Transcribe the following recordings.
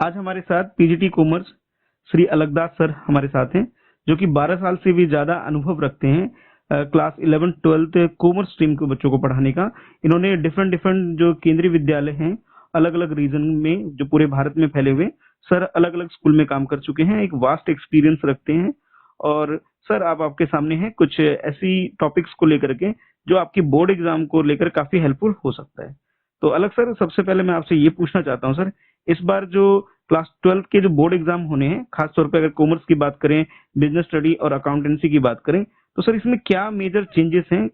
आज हमारे साथ पीजीटी कॉमर्स श्री अलगदास सर हमारे साथ हैं, जो कि 12 साल से भी ज़्यादा अनुभव रखते हैं क्लास 11-12 कॉमर्स स्ट्रीम के बच्चों को पढ़ाने का। इन्होंने डिफरेंट डिफरेंट जो केंद्रीय विद्यालय हैं अलग अलग रीजन में जो पूरे भारत में फैले हुए, सर अलग अलग स्कूल में काम कर चुके हैं, एक वास्ट एक्सपीरियंस रखते हैं। और सर आप आपके सामने हैं कुछ ऐसी टॉपिक्स को लेकर के जो आपकी बोर्ड एग्जाम को लेकर काफी हेल्पफुल हो सकता है। तो अलग सर, सबसे पहले मैं आपसे ये पूछना चाहता हूँ सर, इस बार जो क्लास 12 के जो बोर्ड एग्जाम होने हैं, खासतौर पे अगर कॉमर्स की बात करें, बिजनेस स्टडी और अकाउंटेंसी की बात करें, तो सर इसमें क्या मेजर चेंजेस हैं,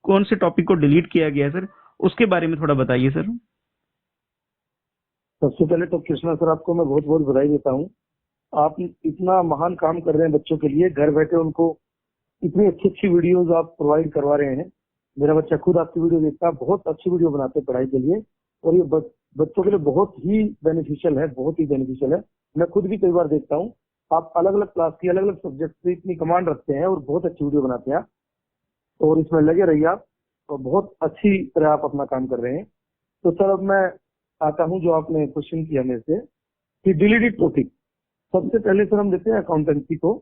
कौन से टॉपिक को डिलीट किया गया है सर, उसके बारे में थोड़ा बताइए सर। सबसे पहले तो कृष्णा सर, आपको मैं बहुत बहुत बधाई देता हूँ। आप इतना महान काम कर रहे हैं बच्चों के लिए, घर बैठे उनको इतनी अच्छी अच्छी वीडियोस आप प्रोवाइड करवा रहे हैं। मेरा बच्चा खुद आपकी वीडियो देखता है, बहुत अच्छी वीडियो बनाते हैं पढ़ाई के लिए, और ये बच्चों के लिए बहुत ही बेनिफिशियल है, बहुत ही बेनिफिशियल है। मैं खुद भी कई बार देखता हूँ। आप अलग अलग क्लास की अलग अलग सब्जेक्ट से इतनी कमांड रखते हैं और बहुत अच्छी वीडियो बनाते हैं आप, और इसमें लगे रहिए आप, और बहुत अच्छी तरह आप अपना काम कर रहे हैं। तो सर अब मैं आता हूँ जो आपने क्वेश्चन किया मेरे से कि डिलीटेड टॉपिक। सबसे पहले सर हम देखते हैं अकाउंटेंसी को।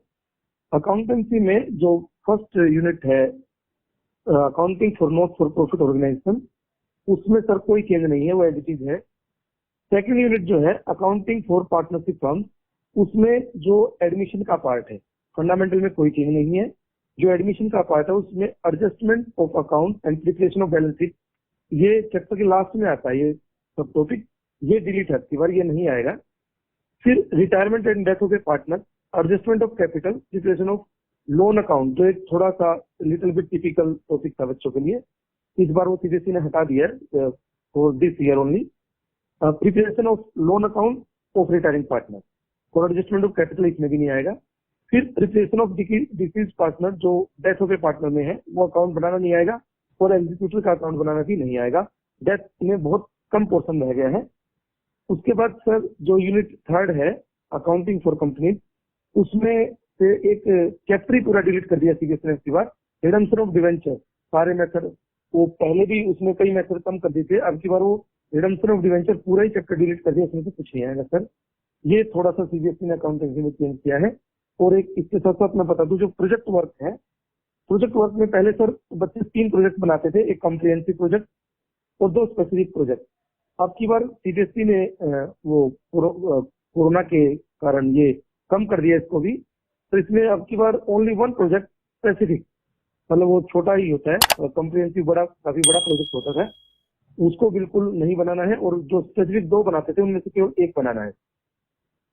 अकाउंटेंसी में जो फर्स्ट यूनिट है accounting for not for profit organisation, उसमें सर कोई चेंज नहीं है, वो एज इट इज है। सेकेंड यूनिट जो है अकाउंटिंग फॉर पार्टनरशिप फर्म, उसमें जो एडमिशन का पार्ट है फंडामेंटल में कोई चेंज नहीं है। जो एडमिशन का पार्ट है उसमें adjustment of account and preparation of balance sheet, ये चैप्टर के लास्ट में आता है, ये सब टॉपिक ये डिलीट है, बार ये नहीं आएगा। फिर retirement and death of A partner, adjustment of capital, preparation of loan account, जो एक थोड़ा सा लिटिल बिट टिपिकल टॉपिक था बच्चों के लिए, इस बार वो सीबीएसई ने हटा दिया है for this year only. Preparation of loan account of retiring partner और एडजस्टमेंट ऑफ कैपिटल इसमें भी नहीं आएगा। फिर प्रिपरेशन ऑफ डिसीज पार्टनर, जो डेथ ऑफ ए पार्टनर में है, वो अकाउंट बनाना नहीं आएगा, और एग्जीक्यूटिव का अकाउंट बनाना भी नहीं आएगा। डेथ में बहुत कम पोर्शन रह गया है। उसके बाद सर जो यूनिट थर्ड है अकाउंटिंग फॉर कंपनी, उसमें से एक चैप्टर ही पूरा डिलीट कर दिया सीबीएसई ने इस बार, रिडम्पशन ऑफ डिवेंचर। सारे मेथड, वो पहले भी उसमें कई मेथड कम कर दिए थे, अब की बार वो रिडम्पशन ऑफ डिवेंचर पूरा ही चैप्टर डिलीट कर दिया, उसमें से कुछ नहीं आएगा सर। ये थोड़ा सा सीबीएसई ने अकाउंटेंसी में चेंज किया है। और एक इसके साथ साथ मैं बता दूं, जो प्रोजेक्ट वर्क है, प्रोजेक्ट वर्क में पहले सर बच्चे 3 प्रोजेक्ट बनाते थे, एक कॉम्प्रिहेंसिव प्रोजेक्ट और 2 स्पेसिफिक प्रोजेक्ट। अब की बार सीबीएसई ने वो कोरोना के कारण ये कम कर दिया इसको भी, तो इसमें अब की बार ओनली 1 प्रोजेक्ट स्पेसिफिक, मतलब वो छोटा ही होता है, कॉम्प्रिहेंसिव बड़ा, काफी बड़ा प्रोजेक्ट होता है, उसको बिल्कुल नहीं बनाना है, और जो स्पेसिफिक 2 बनाते थे उनमें से केवल 1 बनाना है।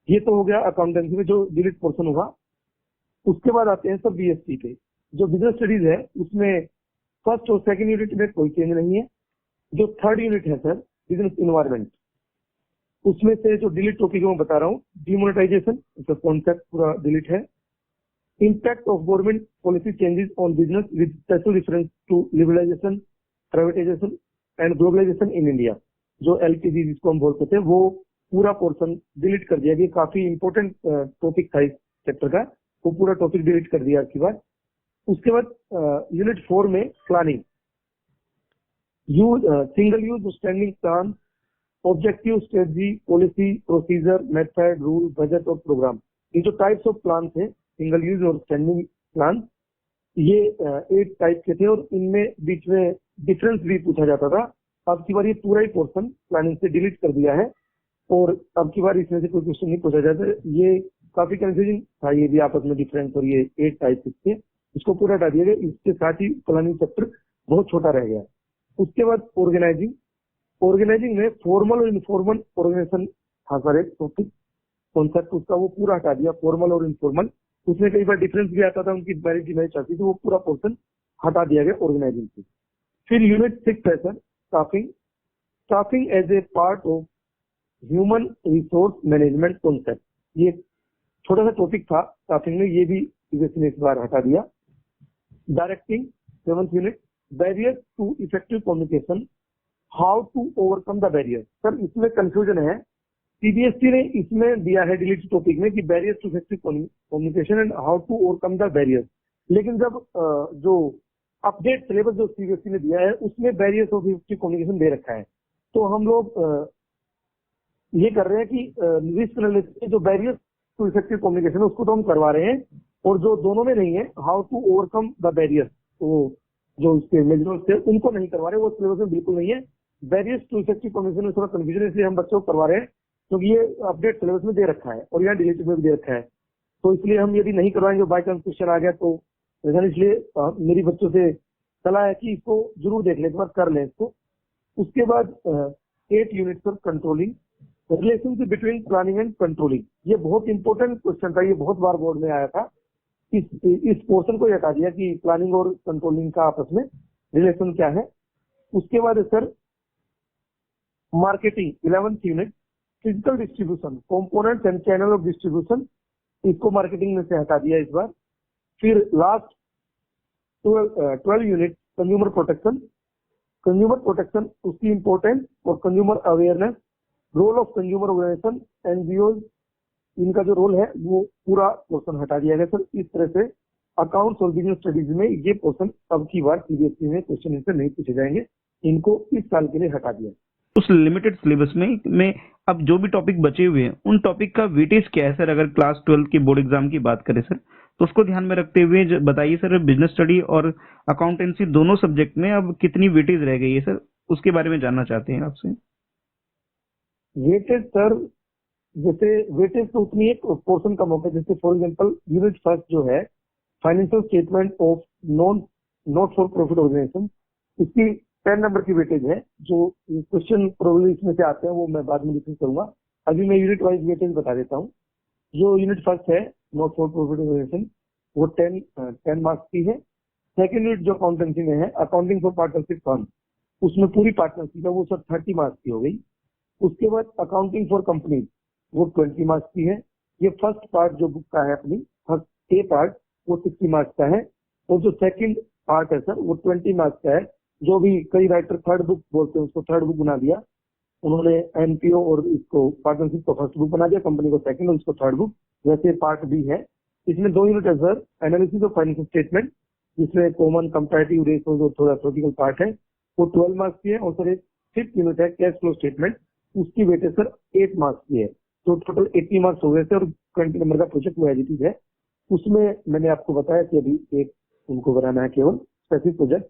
ये तो हो गया अकाउंटेंसी में जो डिलीट पोर्शन हुआ। उसके बाद आते हैं सब बीएससी पे। जो बिजनेस स्टडीज है उसमें फर्स्ट और सेकंड यूनिट में कोई चेंज नहीं है। जो थर्ड यूनिट है सर बिजनेस इन्वायरमेंट, उसमें से जो डिलीट टॉपिक मैं बता रहा हूँ, डिमोनेटाइजेशन, इसका कॉन्सेप्ट पूरा डिलीट है। Impact of government policy changes on business with special reference to liberalisation, privatisation and globalisation in India, जो एलपीजी जिसको हम बोलते थे, वो पूरा पोर्शन डिलीट कर दिया गया। काफी इंपॉर्टेंट टॉपिक था इस चैप्टर का, वो पूरा टॉपिक डिलीट कर दिया आपकी बार। उसके बाद यूनिट 4 में planning, single use standing plan, objective, strategy, policy, procedure, method, rule, budget और प्रोग्राम, ये जो टाइप्स ऑफ प्लान थे, सिंगल यूज और स्टैंडिंग प्लान, ये 8 टाइप के थे, और इनमें बीच में डिफरेंस भी पूछा जाता था। अब की बार ये पूरा ही पोर्शन प्लानिंग से डिलीट कर दिया है, और अब की बार इसमें से कोई क्वेश्चन नहीं पूछा जाता। ये काफी कंफ्यूजिंग था ये भी आपस में डिफरेंस, और ये 8 टाइप के, इसको पूरा हटा दिया गया। इसके साथ ही प्लानिंग चैप्टर बहुत छोटा रह गया। उसके बाद ऑर्गेनाइजिंग, ऑर्गेनाइजिंग में फॉर्मल और इनफॉर्मल ऑर्गेनाइजेशन था सर एक टॉपिक, कॉन्सेप्ट उसका वो पूरा हटा दिया, फॉर्मल और इनफॉर्मल। उसमें कई बार डिफरेंस भी आता था, उनकी मैरिज की मैरिज आती थी, वो पूरा पोर्शन हटा दिया गया ऑर्गेनाइजिंग से। फिर यूनिट 6 है sir staffing, staffing as a part of human resource management concept, ये छोटा सा टॉपिक था स्टाफिंग में, ये भी सीबीएसई ने इस बार हटा दिया। Directing 7th unit, barrier to effective communication, how to overcome the barrier. Sir इसमें कंफ्यूजन है, सीबीएसई ने इसमें दिया है डिलीट टॉपिक में कि barrier to effective communication and how to overcome the barrier, लेकिन जब जो अपडेट सिलेबस जो सीबीएसई ने दिया है उसमें बैरियर्स ऑफ इफेक्टिव कम्युनिकेशन दे रखा है। तो हम लोग ये कर रहे हैं कि रिस्क एनालिसिस जो बैरियर टू इफेक्टिव कम्युनिकेशन है उसको तो हम करवा रहे हैं, और जो दोनों में नहीं है, how to overcome the barrier, तो जो उसके मेजर्स थे उनको नहीं करवा रहे, वो सिलेबस में बिल्कुल नहीं है। बैरियर्स टू इफेक्टिव कम्युनिकेशन में थोड़ा कंफ्यूजन, इसलिए हम बच्चों को करवा रहे हैं क्योंकि ये अपडेट सिलेबस में दे रखा है और यहाँ डिलीट में भी दे रखा है, तो इसलिए हम यदि नहीं करवाएंगे बाई चांस क्वेश्चन आ गया तो इसलिए मेरी बच्चों से सलाह है कि इसको जरूर देख लें, एक बार कर लें इसको। उसके बाद 8 units of controlling, relationship between planning and controlling, ये बहुत इंपॉर्टेंट क्वेश्चन था, ये बहुत बार बोर्ड में आया था। इस पोर्शन को हटा दिया कि प्लानिंग और कंट्रोलिंग का आपस में रिलेशन क्या है। उसके बाद है sir marketing, 11th unit, physical distribution, components and channel of distribution, इसको मार्केटिंग में से हटा दिया इस बार। फिर last 12 unit consumer protection, consumer protection उसकी इंपॉर्टेंस और consumer awareness, role of consumer organisation, NGO, इनका जो रोल है वो पूरा पोर्शन हटा दिया गया सर। इस तरह से अकाउंट्स और बिजनेस स्टडीज में ये पोर्शन अब की बार सीबीएसई में क्वेश्चन आंसर नहीं पूछे जाएंगे, इनको इस साल के लिए हटा दिया। उस लिमिटेड सिलेबस में अब जो भी टॉपिक बचे हुए हैं उन टॉपिक का वेटेज क्या है सर? अगर क्लास 12 के बोर्ड एग्जाम की बात करें सर, तो उसको ध्यान में रखते हुए बताइए सर, बिजनेस स्टडी और अकाउंटेंसी दोनों सब्जेक्ट में अब कितनी वेटेज रह गई है सर, उसके बारे में जानना चाहते हैं आपसे। वेटेज सर, जैसे वेटेज तो उतनी एक पोर्शन कम होगा, जैसे फॉर एग्जांपल यूनिट फर्स्ट जो है financial statement of not for profit organisation, इसकी 10 नंबर की वेटेज है। जो क्वेश्चन प्रोबेबली इसमें से आते हैं वो मैं बाद में डिस्कस करूंगा, अभी मैं यूनिट वाइज वेटेज बता देता हूँ। जो यूनिट फर्स्ट है नॉट फॉर प्रॉफिट ऑर्गेनाइजेशन, वो 10 मार्क्स की है। सेकेंड यूनिट जो अकाउंटेंसी में है, अकाउंटिंग फॉर पार्टनरशिप फर्म, उसमें पूरी पार्टनरशिप है, वो सर 30 मार्क्स की हो गई। उसके बाद अकाउंटिंग फॉर कंपनी, वो 20 मार्क्स की है। ये फर्स्ट पार्ट जो बुक का है अपनी, फर्स्ट ए पार्ट, वो 60 मार्क्स का है। और जो सेकंड पार्ट है सर वो 20 मार्क्स का है। जो भी कई राइटर थर्ड बुक बोलते हैं उसको थर्ड बुक बना दिया उन्होंने, एनपीओ और इसको पार्टनरशिप को फर्स्ट बुक बना दिया, कंपनी को सेकंड और इसको थर्ड बुक, वैसे पार्ट बी है। इसमें 2 यूनिट है sir, analysis of financial statement, जिसमें कॉमन कंपैरेटिव रेशियोज और थोड़ा थ्योरेटिकल पार्ट है, वो 12 मार्क्स की है। और सर एक 5th यूनिट है कैश फ्लो स्टेटमेंट, उसकी वेटेज सर 8 मार्क्स की है। तो टोटल 80 मार्क्स हो गए थे और 20 नंबर का प्रोजेक्ट वो एडिटिव है। उसमें मैंने आपको बताया कि अभी एक उनको बनाना है केवल स्पेसिफिक प्रोजेक्ट,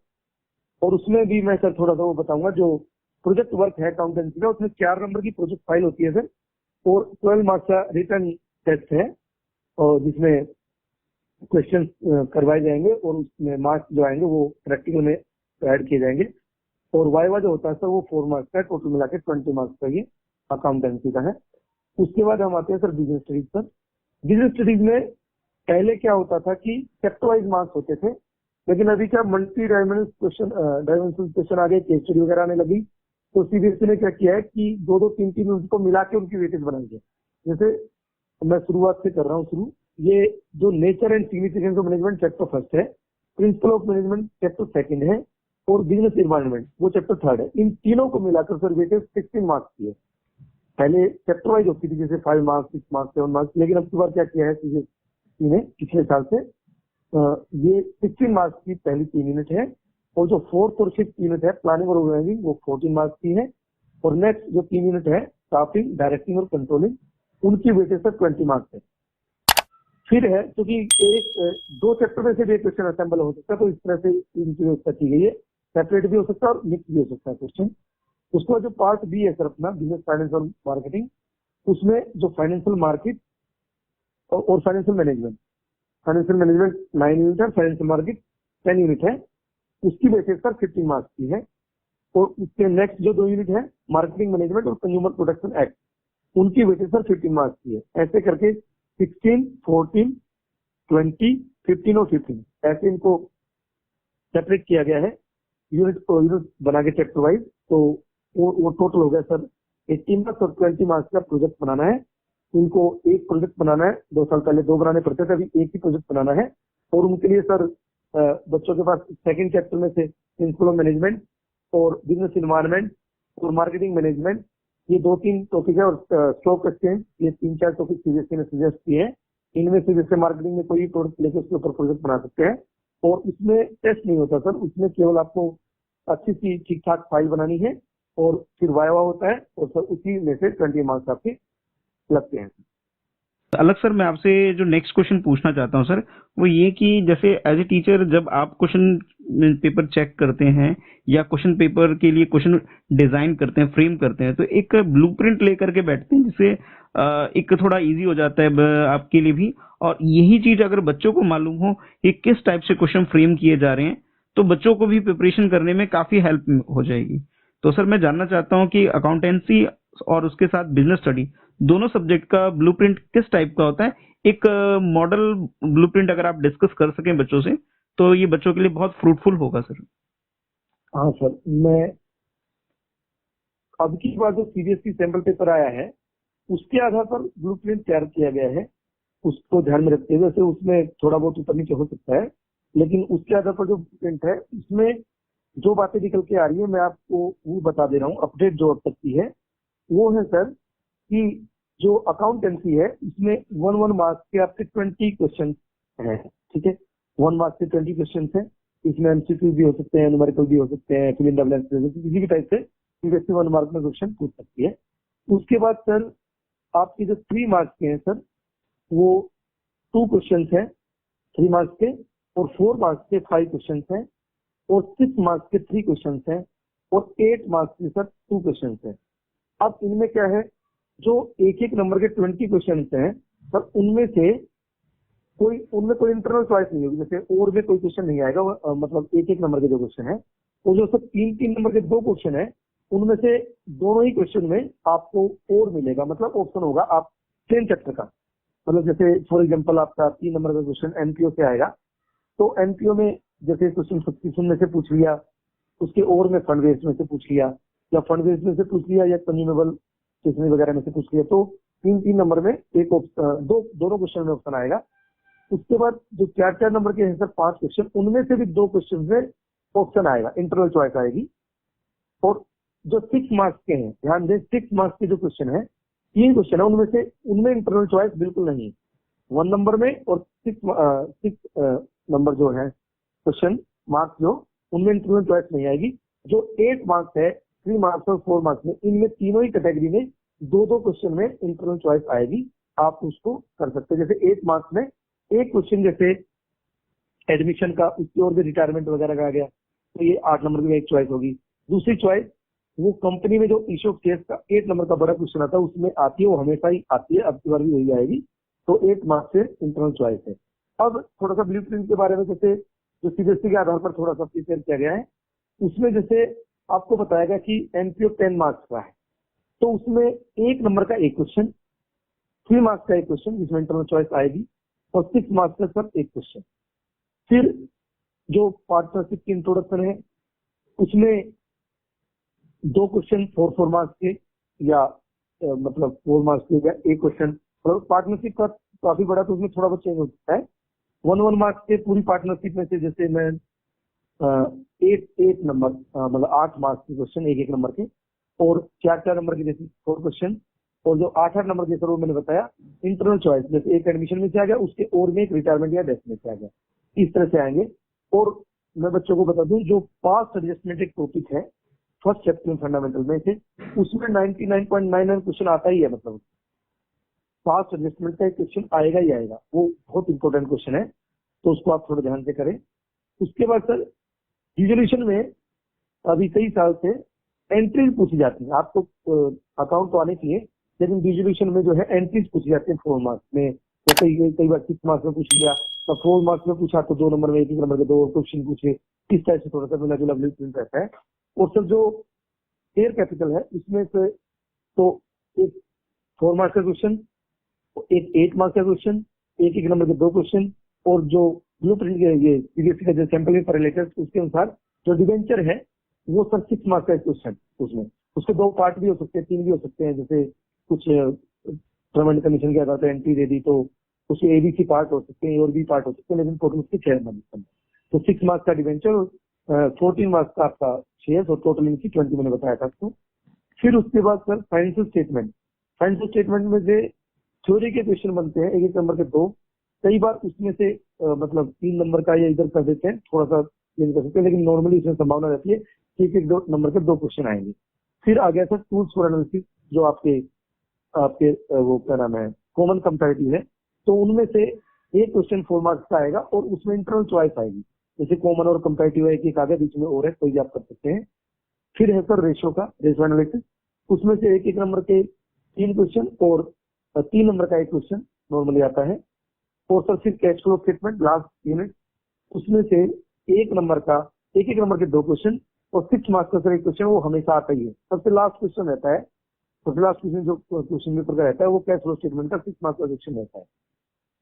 और उसमें भी मैं सर थोड़ा सा वो बताऊंगा। जो प्रोजेक्ट वर्क है अकाउंटेंसी का, उसमें 4 नंबर की प्रोजेक्ट फाइल होती है सर, और 12 मार्क्स का रिटर्न टेस्ट है, और जिसमें क्वेश्चन करवाए जाएंगे और उसमें मार्क्स जो आएंगे वो प्रैक्टिकल में ऐड किए जाएंगे। और वाइवा जो होता है सर वो 4 मार्क्स का है, टोटल मिला के 20 मार्क्स का ये अकाउंटेंसी का है। उसके बाद हम आते हैं सर बिजनेस स्टडीज पर। बिजनेस स्टडीज में पहले क्या होता था कि चैप्टर वाइज मार्क्स होते थे, लेकिन अभी क्या मल्टी डायमेंशनल क्वेश्चन आ गए, केस स्टडी वगैरह आने लगी, तो सीबीएसई ने क्या किया है कि 2-2, 3-3 उनको मिला के उनकी वेटेज बनाई है। जैसे मैं शुरुआत से कर रहा हूँ शुरू, ये जो nature and significance of management chapter first है, principle of management chapter second है, और बिजनेस एनवायरनमेंट वो चैप्टर थर्ड है। इन तीनों को मिलाकर सर वेटेज 16 मार्क्स की है। पहले चैप्टर वाइज होती थी जैसे 5 मार्क्स, 6 मार्क्स, 7 मार्क्स, लेकिन अब की बार क्या किया है सीबीएसई ने पिछले साल से, ये 16 मार्क्स की पहली 3 यूनिट है, और जो 4th और 5th यूनिट है प्लानिंग और ऑर्गेनाइजिंग वो 14 मार्क्स की है, और नेक्स्ट जो 3 यूनिट है स्टाफिंग, डायरेक्टिंग और कंट्रोलिंग, उनकी वेटेज सर 20 मार्क्स है। फिर है क्योंकि एक 2 चैप्टर में से भी एक क्वेश्चन असेंबल हो सकता है, तो इस तरह से इनकी व्यवस्था की गई है, सेपरेट भी हो सकता है और मिक्स भी हो सकता है क्वेश्चन। उसके बाद जो पार्ट बी है सर अपना बिजनेस फाइनेंस और मार्केटिंग, उसमें जो फाइनेंशियल मार्केट और फाइनेंशियल मैनेजमेंट 9 यूनिट है, फाइनेंशियल मार्केट 10 यूनिट है, उसकी बेसिस पर 15 मार्क्स की है। और उसके नेक्स्ट जो 2 यूनिट है मार्केटिंग मैनेजमेंट और कंज्यूमर प्रोटेक्शन एक्ट, उनकी बेसिस पर 15 मार्क्स की है। ऐसे करके 16, 14, 20, 15 और 15 ऐसे इनको सेपरेट किया गया है यूनिट बना के चैप्टर वाइज। तो वो टोटल हो गया सर 18 मार्क्स और 20 मार्क्स का प्रोजेक्ट बनाना है। इनको एक प्रोजेक्ट बनाना है, 2 साल पहले 2 बनाने पड़ते थे, अभी एक ही प्रोजेक्ट बनाना है। और उनके लिए सर बच्चों के पास सेकंड चैप्टर में से प्रिंसिपल ऑफ मैनेजमेंट और बिजनेस एनवायरनमेंट और मार्केटिंग मैनेजमेंट, ये 2-3 टॉपिक है, और स्टॉक एक्सचेंज, ये 3-4 टॉपिक सीबीएसई ने सजेस्ट किए हैं। इनमें से जैसे मार्केटिंग में कोई प्रोडक्ट लेके उसके ऊपर प्रोजेक्ट बना सकते हैं, और उसमें टेस्ट नहीं होता सर, उसमें केवल आपको अच्छी सी ठीक ठाक फाइल बनानी है और फिर वाइवा होता है और सर उसी में से 20 मार्क्स आपके लगते हैं। अलग सर, मैं आपसे जो नेक्स्ट क्वेश्चन पूछना चाहता हूँ सर, वो ये कि जैसे एज ए टीचर जब आप क्वेश्चन पेपर चेक करते हैं या क्वेश्चन पेपर के लिए क्वेश्चन डिजाइन करते हैं, फ्रेम करते हैं, तो एक ब्लूप्रिंट लेकर के बैठते हैं जिससे एक थोड़ा इजी हो जाता है आपके लिए भी। और यही चीज अगर बच्चों को मालूम हो कि किस टाइप से क्वेश्चन फ्रेम किए जा रहे हैं, तो बच्चों को भी प्रिपरेशन करने में काफी हेल्प हो जाएगी। तो सर मैं जानना चाहता हूँ कि अकाउंटेंसी और उसके साथ बिजनेस स्टडी दोनों सब्जेक्ट का ब्लूप्रिंट किस टाइप का होता है। एक मॉडल ब्लूप्रिंट अगर आप डिस्कस कर सकें बच्चों से, तो ये बच्चों के लिए बहुत फ्रूटफुल होगा सर। हाँ सर, मैं अब की बार जो सीबीएसई सैंपल पेपर आया है उसके आधार पर ब्लूप्रिंट तैयार किया गया है, उसको ध्यान में रखते हुए। वैसे उसमें थोड़ा बहुत ऊपर नीचे हो सकता है, लेकिन उसके आधार पर जो ब्लूप्रिंट है उसमें जो बातें निकल के आ रही है मैं आपको वो बता दे रहा हूँ। अपडेट जो अब तक की है वो है सर कि जो अकाउंटेंसी है इसमें 1 मार्क्स के आपके 20 क्वेश्चन है। ठीक है, 1 मार्क्स के 20 क्वेश्चन है। इसमें एमसीक्यू भी हो सकते हैं, न्यूमेरिकल भी हो सकते हैं, फिल इन द ब्लैंक्स, किसी भी टाइप से सीबीएसई 1 मार्क में क्वेश्चन पूछ सकती है। उसके बाद सर आपके जो 3 मार्क्स के हैं सर वो 2 क्वेश्चन है 3 मार्क्स के, और 4 मार्क्स के 5 क्वेश्चन हैं, और 6 मार्क्स के 3 क्वेश्चन हैं, और 8 मार्क्स के सर 2 क्वेश्चन हैं। अब इनमें क्या है, जो एक एक नंबर के 20 क्वेश्चन हैं सर उनमें कोई इंटरनल चॉइस नहीं होगी। जैसे और में कोई क्वेश्चन नहीं आएगा, मतलब एक एक नंबर के जो क्वेश्चन है, और जो सर 3 नंबर के 2 क्वेश्चन है उनमें से दोनों ही क्वेश्चन में आपको और मिलेगा, मतलब ऑप्शन होगा आप सेम चैप्टर का। मतलब जैसे फॉर एग्जांपल आपका 3 नंबर का क्वेश्चन एनपीओ से आएगा, तो एनपीओ में जैसे क्वेश्चन सब्सक्रिप्शन में से पूछ लिया, उसके और में फंड बेस्ड में से पूछ लिया, या फंड बेस्ड में से पूछ लिया, या कंज्यूमेबल स्टेशनरी वगैरह में से पूछ लिया, तो 3 नंबर में एक ऑप्शन, दोनों क्वेश्चन में ऑप्शन आएगा। उसके बाद जो 4 नंबर के हैं सर 5 क्वेश्चन, उनमें से भी 2 क्वेश्चन में ऑप्शन आएगा, इंटरनल चॉइस आएगी। और जो 6 मार्क्स के हैं, ध्यान दें 6 मार्क्स के जो क्वेश्चन है, 3 क्वेश्चन है उनमें इंटरनल चॉइस बिल्कुल नहीं है 1 नंबर में, और 6 नंबर जो है क्वेश्चन मार्क्स जो उनमें इंटरनल चॉइस नहीं आएगी। जो 8 मार्क्स है 3 मार्क्स और 4 मार्क्स में, इनमें तीनों ही कैटेगरी में 2-2 क्वेश्चन में इंटरनल चॉइस आएगी, आप उसको कर सकते हैं। जैसे 8 मार्क्स में एक क्वेश्चन जैसे एडमिशन का, उसकी और भी रिटायरमेंट वगैरह का आ गया, तो ये 8 नंबर की एक चॉइस होगी। दूसरी चॉइस वो कंपनी में जो इश्यू ऑफ शेयर्स का 8 नंबर का बड़ा क्वेश्चन आता है उसमें आती है, वो हमेशा ही आती है, अब की बार भी वही आएगी, तो 8 मार्क्स से इंटरनल चॉइस है। अब थोड़ा सा ब्लूप्रिंट के बारे में, जैसे जो सीबीएसई के आधार पर थोड़ा सा प्रिपेयर किया गया है, उसमें जैसे आपको बताएगा कि एनपीओ 10 मार्क्स का है, तो उसमें 1 नंबर का एक क्वेश्चन, 3 मार्क्स का एक क्वेश्चन जिसमें इंटरनल चॉइस आएगी, और 6 मार्क्स का सब एक क्वेश्चन। फिर जो पार्टनरशिप की इंट्रोडक्शन है उसमें 2 क्वेश्चन 4 मार्क्स के, या मतलब 4 मार्क्स के, या एक क्वेश्चन। पार्टनरशिप का काफी बड़ा, तो उसमें थोड़ा बहुत चेंज हो सकता है। 1 मार्क्स के पूरी पार्टनरशिप में से, जैसे मैं 8 नंबर, मतलब 8 मार्क्स के क्वेश्चन एक नंबर के, और 4 नंबर के जैसे 4 क्वेश्चन, और जो 8 नंबर के सर वो मैंने बताया इंटरनल चॉइस, जैसे एक एडमिशन में से आ गया, उसके और में एक रिटायरमेंट या डेथ में से आ गया, इस तरह से आएंगे। और मैं बच्चों को बता दूं, जो पास्ट एडजस्टमेंट एक टॉपिक है फर्स्ट चैप्टर में फंडामेंटल में से, उसमें 99.99 क्वेश्चन आता ही है, मतलब पास्ट एडजस्टमेंट का एक क्वेश्चन आएगा ही आएगा, वो बहुत इंपॉर्टेंट क्वेश्चन है, तो उसको आप थोड़ा ध्यान से करें। उसके बाद सर रिजोल्यूशन में अभी कई साल से एंट्रीज पूछी जाती है, आपको अकाउंट तो आने चाहिए, लेकिन रिजोल्यूशन में जो है एंट्रीज पूछी जाती है 4 मार्क्स में। जैसे कई बार 6 मार्क्स में पूछ लिया, तो 4 मार्क्स में पूछा तो 2 नंबर में एक नंबर के 2 क्वेश्चन पूछे, इस टाइप से थोड़ा सा मिला जुला ब्लूप्रिंट रहता है। और सर जो शेयर कैपिटल है इसमें से, तो एक 4 मार्क्स का क्वेश्चन, एक 8 मार्क्स का क्वेश्चन, एक नंबर के 2 क्वेश्चन, और जो ब्लूप्रिंट के ये सीबीएसई का जो सैंपल पेपर रिलेटेड उसके अनुसार जो डिवेंचर है वो सर 6 मार्क्स का क्वेश्चन, उसमें उसके 2 पार्ट भी हो सकते हैं, 3 भी हो सकते हैं। जैसे कुछ टर्म एंड कंडीशन के आधार पर एंट्री दे दी तो उसके एबीसी पार्ट हो सकते हैं और बी पार्ट हो सकते हैं, लेकिन टोटल उसके 6 नंबर। तो 6 मार्क्स का डिवेंचर, 14 मार्क्स का आपका शेयर, और टोटल इनकी 20 मैंने बताया था आपको। फिर उसके बाद सर फाइनेंशियल स्टेटमेंट में से थ्योरी के क्वेश्चन बनते हैं, एक नंबर के 2, कई बार उसमें से मतलब 3 नंबर का या इधर कर देते हैं, थोड़ा सा चेंज कर सकते हैं, लेकिन नॉर्मली इसमें संभावना रहती है कि एक नंबर के 2 क्वेश्चन आएंगे। फिर आ गया सर टूल्स फॉर एनालिसिस, जो आपके आपके वो क्या नाम है, कॉमन कंपैरेटिव है। तो उनमें से एक क्वेश्चन 4 मार्क्स का आएगा और उसमें इंटरनल चॉइस आएगी। जैसे कॉमन और कंपैरेटिव है, एक आगे बीच में और है, कोई भी आप कर सकते हैं। फिर है सर रेशो का, रेशो एनालिसिस, उसमें से एक नंबर के 3 क्वेश्चन और 3 नंबर का एक क्वेश्चन नॉर्मली आता है। और सर फिर cash flow statement last unit, उसमें से एक नंबर के 2 क्वेश्चन और 6 मार्क्स का सर एक क्वेश्चन, वो हमेशा आता ही है। सबसे लास्ट क्वेश्चन रहता है, सबसे लास्ट क्वेश्चन जो क्वेश्चन पेपर का रहता है वो कैश फ्लो स्टेटमेंट का 6 मार्क्स का क्वेश्चन रहता है।